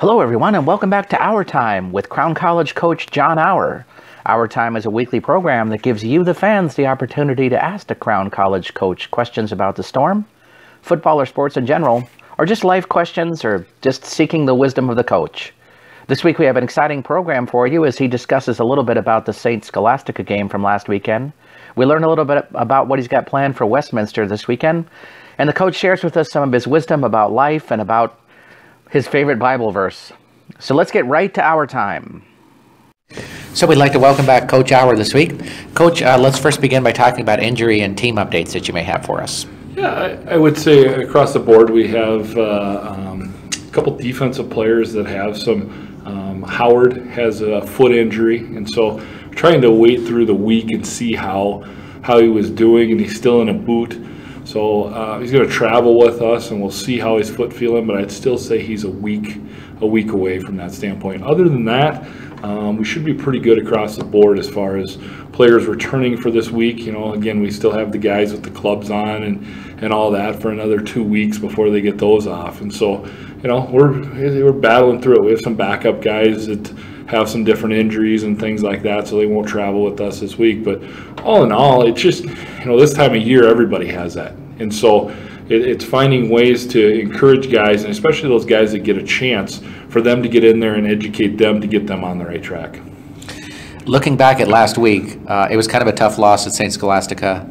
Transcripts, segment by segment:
Hello, everyone, and welcome back to Auer Time with Crown College coach John Auer. Auer Time is a weekly program that gives you, the fans, the opportunity to ask the Crown College coach questions about the Storm, football or sports in general, or just life questions, or just seeking the wisdom of the coach. This week we have an exciting program for you as he discusses a little bit about the St. Scholastica game from last weekend. We learn a little bit about what he's got planned for Westminster this weekend, and the coach shares with us some of his wisdom about life and about his favorite Bible verse. So let's get right to Auer Time. So we'd like to welcome back Coach Auer this week. Coach, let's first begin by talking about injury and team updates that you may have for us. Yeah, I would say across the board we have a couple defensive players that have some. Howard has a foot injury, and so trying to wait through the week and see how he was doing, and he's still in a boot. So he's going to travel with us, and we'll see how his foot feeling. But I'd still say he's a week away from that standpoint. Other than that, we should be pretty good across the board as far as players returning for this week. You know, again, we still have the guys with the clubs on and all that for another 2 weeks before they get those off. And so, you know, we're battling through it. We have some backup guys that have some different injuries and things like that, so they won't travel with us this week. But all in all, it's just, you know, this time of year, everybody has that. And so it's finding ways to encourage guys, and especially those guys that get a chance, for them to get in there and educate them to get them on the right track. Looking back at last week, it was kind of a tough loss at St. Scholastica.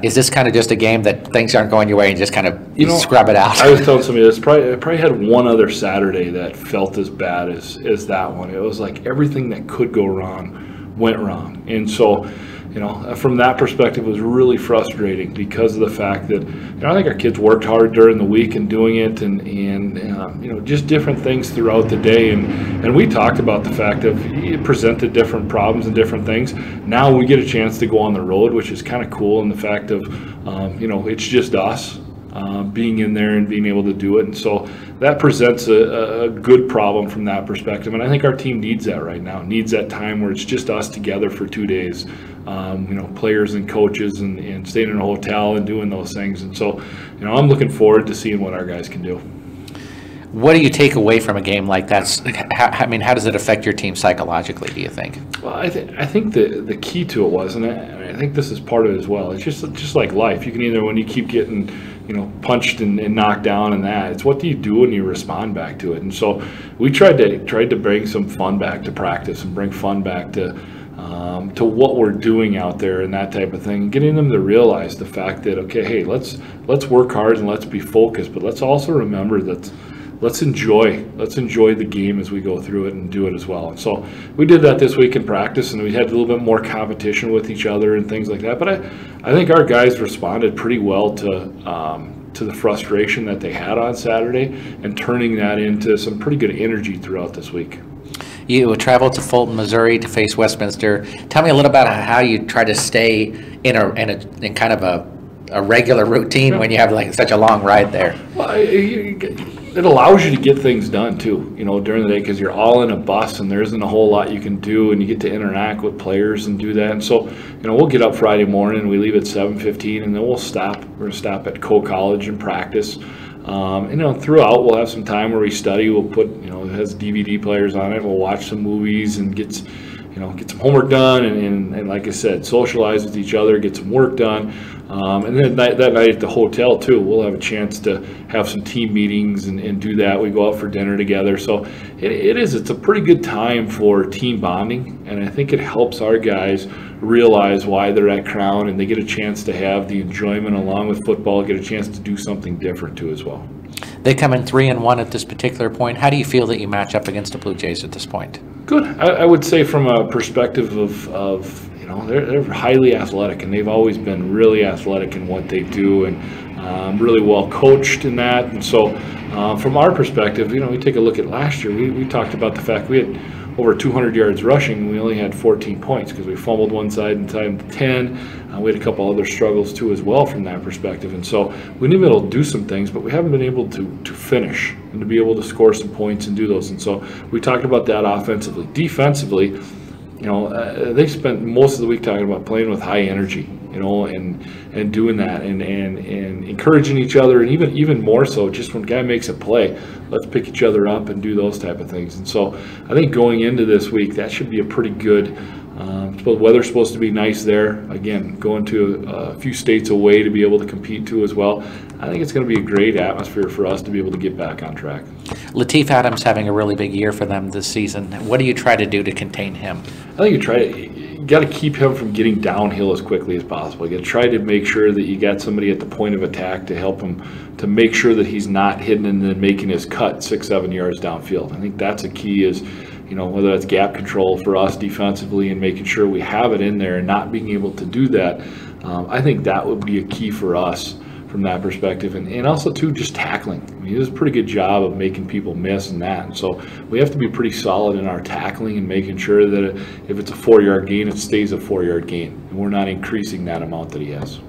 Is this kind of just a game that things aren't going your way and just kind of scrub it out? I was telling somebody this. I probably had one other Saturday that felt as bad as that one. It was like everything that could go wrong went wrong. And so, you know, from that perspective, it was really frustrating because of the fact that, you know, I think our kids worked hard during the week and doing it, and you know, just different things throughout the day. And we talked about the fact of it presented different problems and different things. Now we get a chance to go on the road, which is kind of cool. And the fact of, you know, it's just us being in there and being able to do it. And so that presents a good problem from that perspective. And I think our team needs that right now, needs that time where it's just us together for 2 days. You know, players and coaches and staying in a hotel and doing those things. And so, you know, I'm looking forward to seeing what our guys can do. What do you take away from a game like that? How does it affect your team psychologically, do you think? Well, I think the key to it was, and I think this is part of it as well, it's just like life. You can either, when you keep getting, you know, punched and knocked down and that, it's what do you do when you respond back to it. And so we tried to bring some fun back to practice and bring fun back to what we're doing out there and that type of thing, getting them to realize the fact that, okay, hey, let's work hard and let's be focused, but let's also remember that let's enjoy the game as we go through it and do it as well. And so we did that this week in practice, and we had a little bit more competition with each other and things like that. But I think our guys responded pretty well to the frustration that they had on Saturday and turning that into some pretty good energy throughout this week. You traveled to Fulton, Missouri to face Westminster. Tell me a little about how you try to stay in kind of a regular routine when you have like such a long ride there. Well, it allows you to get things done too, you know, during the day, because you're all in a bus and there isn't a whole lot you can do, and you get to interact with players and do that. And so, you know, we'll get up Friday morning, we leave at 7:15, and then we'll stop. We're going to stop at Coach College and practice. And, you know, throughout we'll have some time where we study. We'll put, you know, it has DVD players on it. We'll watch some movies and get some homework done, and like I said, socialize with each other, get some work done. And then that night at the hotel too, we'll have a chance to have some team meetings and do that. We go out for dinner together. So it's a pretty good time for team bonding, and I think it helps our guys realize why they're at Crown, and they get a chance to have the enjoyment along with football, get a chance to do something different too as well. They come in 3-1 at this particular point. How do you feel that you match up against the Blue Jays at this point? Good. I would say from a perspective of you know, they're highly athletic, and they've always been really athletic in what they do, and really well coached in that. And so from our perspective, you know, we take a look at last year, we talked about the fact we had over 200 yards rushing, and we only had 14 points because we fumbled one side and tied to 10. We had a couple other struggles too as well from that perspective. And so we've been able to do some things, but we haven't been able to finish and to be able to score some points and do those. And so we talked about that offensively. Defensively, you know, they spent most of the week talking about playing with high energy. and doing that and encouraging each other, and even more so, just when a guy makes a play, let's pick each other up and do those type of things. And so I think going into this week, that should be a pretty good. The weather's supposed to be nice there. Again, going to a few states away to be able to compete too as well. I think it's going to be a great atmosphere for us to be able to get back on track. Latif Adams having a really big year for them this season. What do you try to do to contain him? I think you got to keep him from getting downhill as quickly as possible. You got to try to make sure that you got somebody at the point of attack to help him to make sure that he's not hitting and then making his cut 6-7 yards downfield. I think that's a key is, whether that's gap control for us defensively and making sure we have it in there and not being able to do that. I think that would be a key for us from that perspective. And also, too, just tackling. I mean, he does a pretty good job of making people miss and that. And so we have to be pretty solid in our tackling and making sure that if it's a 4-yard gain, it stays a 4-yard gain. And we're not increasing that amount that he has.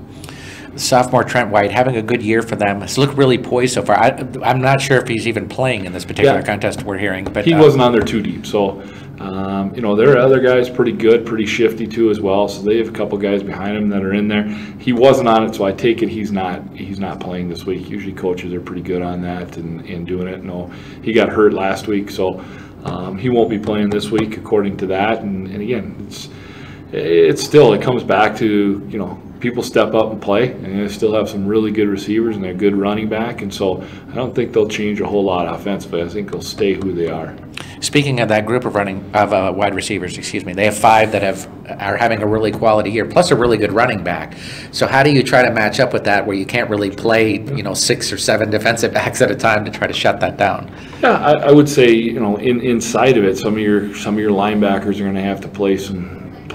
Sophomore Trent White having a good year for them. It's looked really poised so far. I'm not sure if he's even playing in this particular contest we're hearing, but he wasn't on there too deep. So there are other guys pretty good, pretty shifty too as well. So they have a couple guys behind him that are in there. He wasn't on it, so I take it he's not playing this week. Usually coaches are pretty good on that and doing it. No, he got hurt last week, so he won't be playing this week according to that. And again, it comes back to people step up and play, and they still have some really good receivers and a good running back, and so I don't think they'll change a whole lot offensively. I think they'll stay who they are. Speaking of that group of wide receivers, they have 5 that are having a really quality year, plus a really good running back. So how do you try to match up with that, where you can't really play 6 or 7 defensive backs at a time to try to shut that down? Yeah, I would say inside of it, some of your linebackers are going to have to play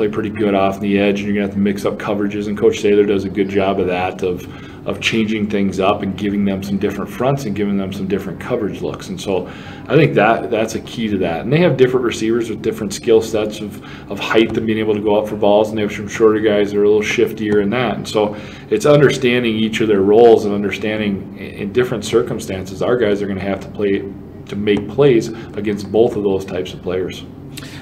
pretty good off the edge, and you're going to have to mix up coverages, and Coach Saylor does a good job of that, of changing things up and giving them some different fronts and giving them some different coverage looks. And so I think that's a key to that. And they have different receivers with different skill sets of height and being able to go up for balls, and they have some shorter guys that are a little shiftier in that. And so it's understanding each of their roles and understanding in different circumstances our guys are going to have to make plays against both of those types of players.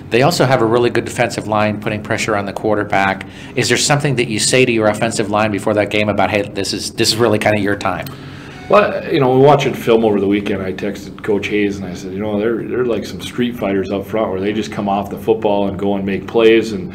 They also have a really good defensive line putting pressure on the quarterback. Is there something that you say to your offensive line before that game about, hey, this is really kind of your time? Well, we're watching film over the weekend. I texted Coach Hayes and I said, they're like some street fighters up front where they just come off the football and go and make plays and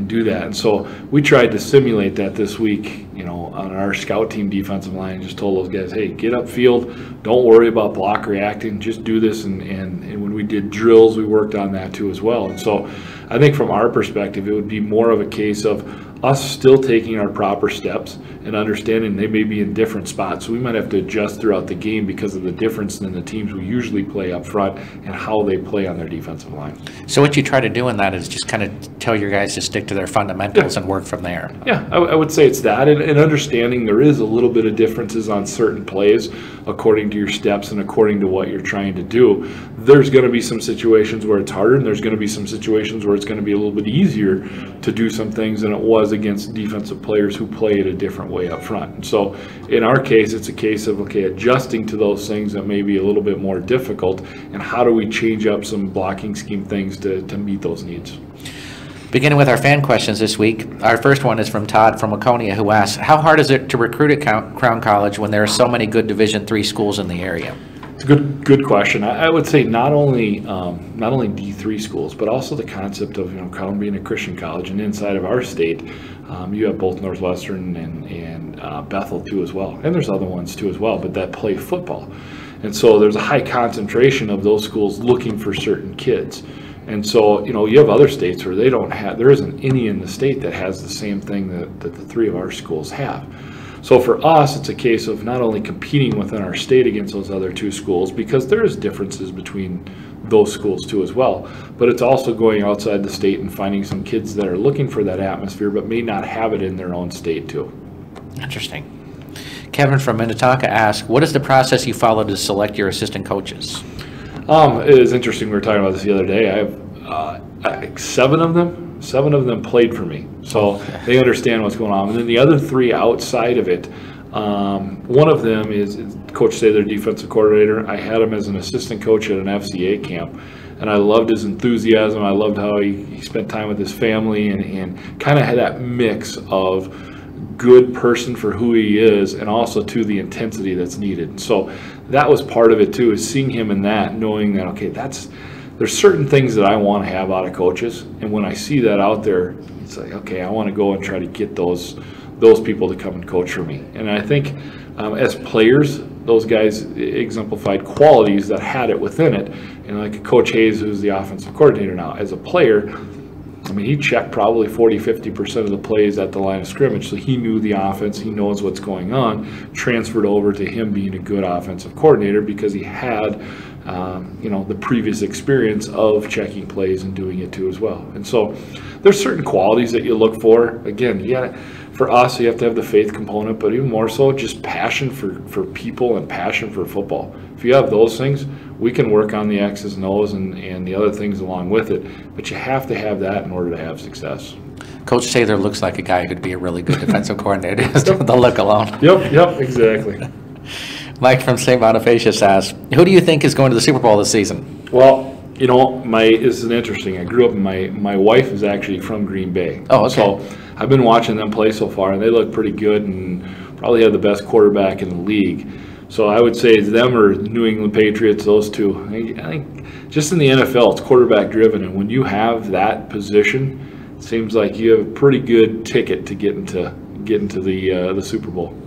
do that. And so we tried to simulate that this week, on our scout team defensive line. Just told those guys, hey, get upfield. Don't worry about block reacting. Just do this. And when we did drills, we worked on that too as well. And so I think from our perspective, it would be more of a case of us still taking our proper steps and understanding they may be in different spots. So we might have to adjust throughout the game because of the difference in the teams we usually play up front and how they play on their defensive line. So what you try to do in that is just kind of tell your guys to stick to their fundamentals and work from there. Yeah, I would say it's that, and understanding there is a little bit of differences on certain plays according to your steps and according to what you're trying to do. There's going to be some situations where it's harder, and there's going to be some situations where it's going to be a little bit easier to do some things than it was against defensive players who play it a different way up front. And so in our case, it's a case of, adjusting to those things that may be a little bit more difficult, and how do we change up some blocking scheme things to meet those needs. Beginning with our fan questions this week, our first one is from Todd from Waconia, who asks, how hard is it to recruit at Crown College when there are so many good Division III schools in the area? It's a good question. I would say not only D3 schools, but also the concept of Crown being a Christian college, and inside of our state, you have both Northwestern and Bethel too as well, and there's other ones too as well, but that play football, and so there's a high concentration of those schools looking for certain kids. And so, you have other states where there isn't any in the state that has the same thing that the 3 of our schools have. So for us, it's a case of not only competing within our state against those other 2 schools, because there is differences between those schools too as well, but it's also going outside the state and finding some kids that are looking for that atmosphere but may not have it in their own state too. Interesting. Kevin from Minnetonka asked, what is the process you follow to select your assistant coaches? It is interesting. We were talking about this the other day. I have 7 of them played for me, so they understand what's going on. And then the other 3 outside of it, One of them is Coach Say, their defensive coordinator. I had him as an assistant coach at an FCA camp, and I loved his enthusiasm. I loved how he spent time with his family and kind of had that mix of good person for who he is and also to the intensity that's needed. So that was part of it too, is seeing him in that, knowing that, okay, there's certain things that I want to have out of coaches, and when I see that out there, it's like, okay, I want to go and try to get those people to come and coach for me. And I think as players, those guys exemplified qualities that had it within it. And like Coach Hayes, who's the offensive coordinator now, as a player, I mean, he checked probably 40-50% of the plays at the line of scrimmage, so he knew the offense, he knows what's going on, transferred over to him being a good offensive coordinator because he had the previous experience of checking plays and doing it too as well. And so there's certain qualities that you look for. Again, for us, you have to have the faith component, but even more so, just passion for people and passion for football. If you have those things, we can work on the X's and O's and the other things along with it, but you have to have that in order to have success. Coach Sather looks like a guy who'd be a really good defensive coordinator, just the look alone. Yep, exactly. Mike from St. Bonifacius asks, who do you think is going to the Super Bowl this season? Well, this is interesting. I grew up, my wife is actually from Green Bay. Oh, okay. So I've been watching them play so far, and they look pretty good and probably have the best quarterback in the league. So I would say it's them or the New England Patriots, those two. I think just in the NFL, it's quarterback driven, and when you have that position, it seems like you have a pretty good ticket to get into the Super Bowl.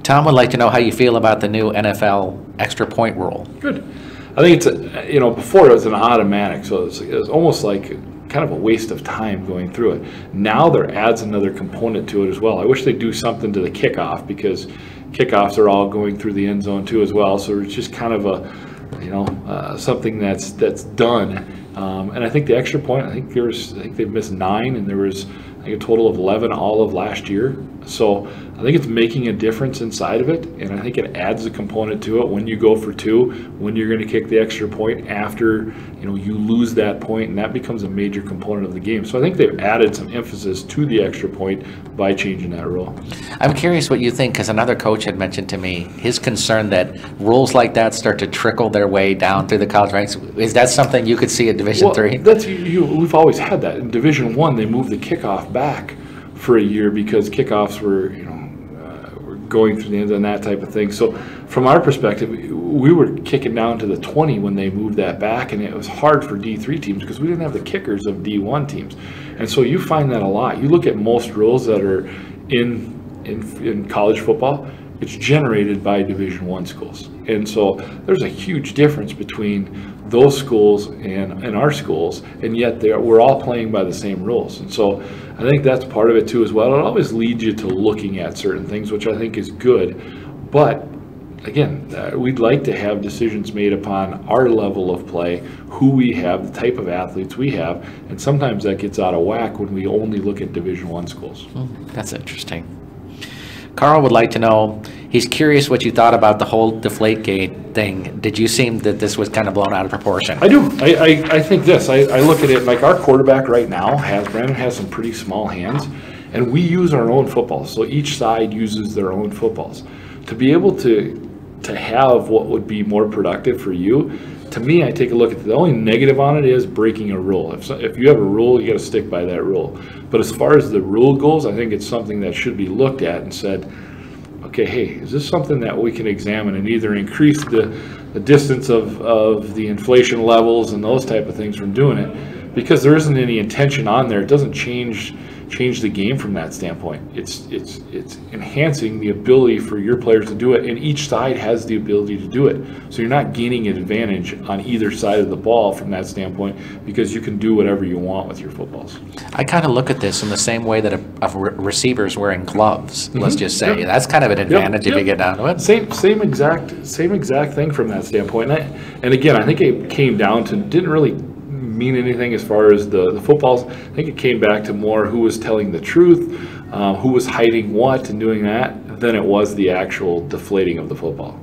Tom would like to know how you feel about the new NFL extra point rule. Good. I think it's before it was an automatic, so it was almost like kind of a waste of time going through it. Now there adds another component to it as well. I wish they'd do something to the kickoff, because kickoffs are all going through the end zone too as well. So it's just kind of something that's done. And I think the extra point, I think they've missed 9, and there was a total of 11 all of last year. So I think it's making a difference inside of it, and I think it adds a component to it when you go for 2, when you're going to kick the extra point after you lose that point, and that becomes a major component of the game. So I think they've added some emphasis to the extra point by changing that rule. I'm curious what you think, because another coach had mentioned to me his concern that rules like that start to trickle their way down through the college ranks. Is that something you could see at Division III? We've always had that. In Division I, they moved the kickoff back for a year because kickoffs were going through the end and that type of thing. So from our perspective, we were kicking down to the 20 when they moved that back, and it was hard for D3 teams because we didn't have the kickers of D1 teams. And so you find that a lot. You look at most rules that are in college football, it's generated by Division I schools. And so there's a huge difference between those schools and our schools, and yet we're all playing by the same rules. And so I think that's part of it too as well. It always leads you to looking at certain things, which I think is good. But again, we'd like to have decisions made upon our level of play, who we have, the type of athletes we have, and sometimes that gets out of whack when we only look at Division I schools. That's interesting. Carl would like to know, he's curious what you thought about the whole Deflategate thing. Did you seem that this was kind of blown out of proportion? I do. I think this. I look at it like our quarterback right now Brandon has some pretty small hands, and we use our own footballs. So each side uses their own footballs. To be able to have what would be more productive for you, to me, I take a look at the only negative on it is breaking a rule. If you have a rule, you got to stick by that rule. But as far as the rule goes, I think it's something that should be looked at and said, okay, hey, is this something that we can examine and either increase the distance of the inflation levels and those type of things from doing it? Because there isn't any intention on there. It doesn't change the game from that standpoint. It's enhancing the ability for your players to do it, and each side has the ability to do it. So you're not gaining an advantage on either side of the ball from that standpoint, because you can do whatever you want with your footballs. I kind of look at this in the same way that a receiver's wearing gloves, let's just say. Yep. That's kind of an advantage if you get down to it. Same exact thing from that standpoint. And again, I think it came down to, didn't really mean anything as far as the footballs. I think it came back to more who was telling the truth, who was hiding what and doing that, than it was the actual deflating of the football.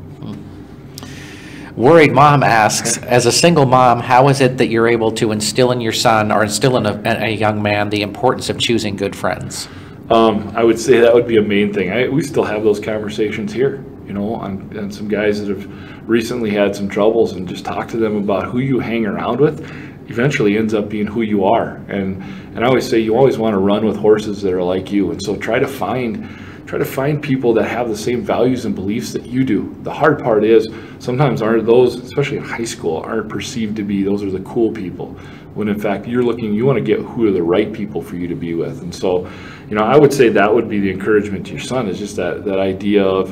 Worried Mom asks, as a single mom, how is it that you're able to instill in your son or instill in a young man the importance of choosing good friends? I would say that would be a main thing. We still have those conversations here, on some guys that have recently had some troubles, and just talk to them about who you hang around with eventually ends up being who you are. And I always say you always want to run with horses that are like you. And so try to find people that have the same values and beliefs that you do. The hard part is sometimes aren't those, especially in high school, aren't perceived to be those are the cool people, when in fact you want to get who are the right people for you to be with. And so, I would say that would be the encouragement to your son, is just that idea of,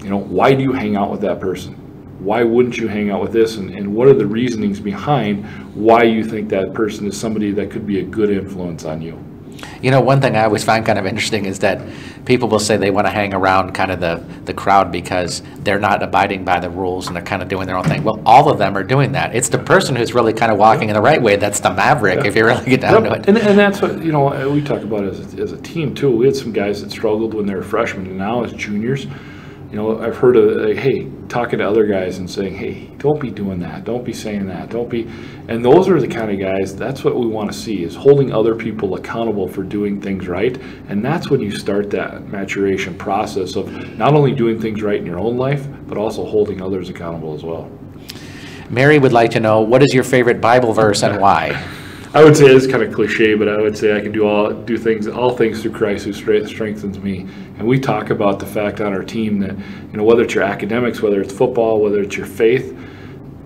why do you hang out with that person? Why wouldn't you hang out with this? And what are the reasonings behind why you think that person is somebody that could be a good influence on you? One thing I always find kind of interesting is that people will say they want to hang around kind of the crowd because they're not abiding by the rules and they're kind of doing their own thing. Well, all of them are doing that. It's the person who's really kind of walking in the right way that's the maverick, if you really get down to it. And that's what, we talk about as a team too. We had some guys that struggled when they were freshmen, and now as juniors, I've heard of, hey, talking to other guys and saying, hey, don't be doing that. Don't be saying that. Don't be. And those are the kind of guys, that's what we want to see, is holding other people accountable for doing things right. And that's when you start that maturation process of not only doing things right in your own life, but also holding others accountable as well. Mary would like to know, what is your favorite Bible verse and why? I would say it's kind of cliche, but I would say I can do all things through Christ who strengthens me. And we talk about the fact on our team that, whether it's your academics, whether it's football, whether it's your faith,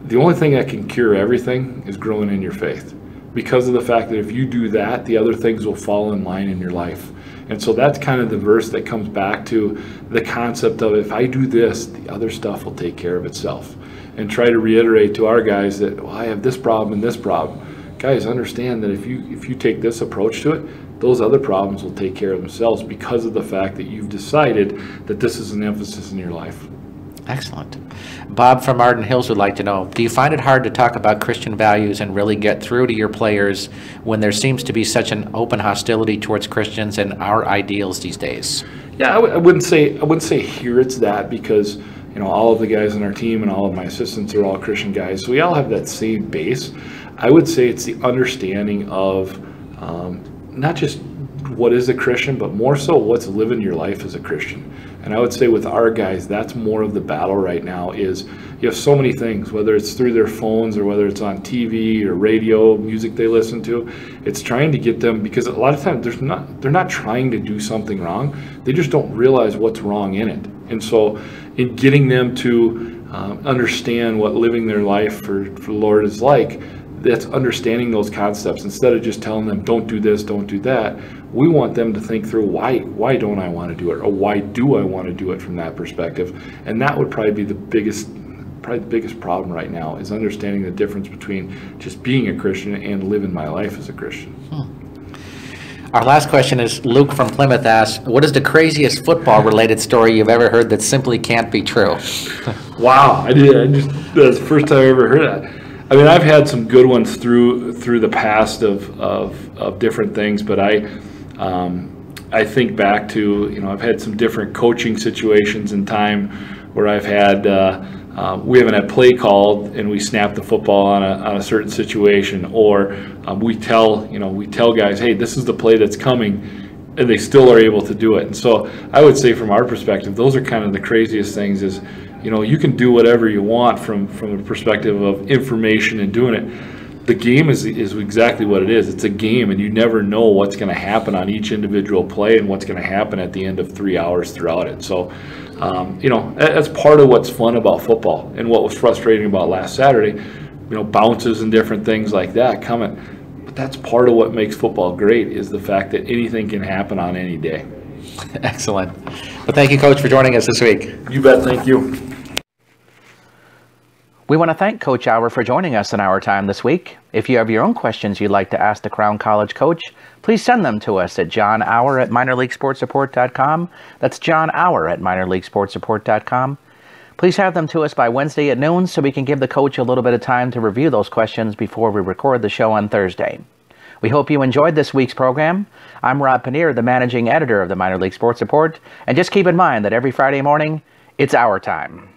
the only thing that can cure everything is growing in your faith. Because of the fact that if you do that, the other things will fall in line in your life. And so that's kind of the verse that comes back to the concept of, if I do this, the other stuff will take care of itself. And try to reiterate to our guys that, well, I have this problem and this problem. Guys, understand that if you take this approach to it, those other problems will take care of themselves because of the fact that you've decided that this is an emphasis in your life. Excellent. Bob from Arden Hills would like to know, do you find it hard to talk about Christian values and really get through to your players when there seems to be such an open hostility towards Christians and our ideals these days? Yeah, I wouldn't say here it's that, because all of the guys on our team and all of my assistants are all Christian guys, so we all have that same base. I would say it's the understanding of not just what is a Christian, but more so what's living your life as a Christian. And I would say with our guys, that's more of the battle right now, is you have so many things, whether it's through their phones or whether it's on TV or radio, music they listen to. It's trying to get them, because a lot of times they're not trying to do something wrong. They just don't realize what's wrong in it. And so in getting them to understand what living their life for the Lord is like, that's understanding those concepts. Instead of just telling them, don't do this, don't do that, we want them to think through, why don't I want to do it, or why do I want to do it from that perspective. And that would probably be the biggest problem right now, is understanding the difference between just being a Christian and living my life as a Christian. Our last question is, Luke from Plymouth asks, what is the craziest football-related story you've ever heard that simply can't be true? Wow, that's the first time I ever heard that. I mean, I've had some good ones through the past of different things, but I think back to, I've had some different coaching situations in time where I've had we haven't had play called and we snap the football on a certain situation, or we tell guys, hey, this is the play that's coming, and they still are able to do it. And so I would say from our perspective, those are kind of the craziest things. Is you can do whatever you want from the perspective of information and doing it. The game is exactly what it is. It's a game, and you never know what's going to happen on each individual play and what's going to happen at the end of 3 hours throughout it. So, that's part of what's fun about football, and what was frustrating about last Saturday, bounces and different things like that coming. But that's part of what makes football great, is the fact that anything can happen on any day. Excellent. Well, thank you, Coach, for joining us this week. You bet. Thank you. We want to thank Coach Auer for joining us in Auer Time this week. If you have your own questions you'd like to ask the Crown College coach, please send them to us at johnauer@minorleaguesportsreport.com. That's John Auer at minorleaguesportsreport.com. Please have them to us by Wednesday at noon so we can give the coach a little bit of time to review those questions before we record the show on Thursday. We hope you enjoyed this week's program. I'm Rob Paneer, the managing editor of the Minor League Sports Report, and just keep in mind that every Friday morning, it's Auer Time.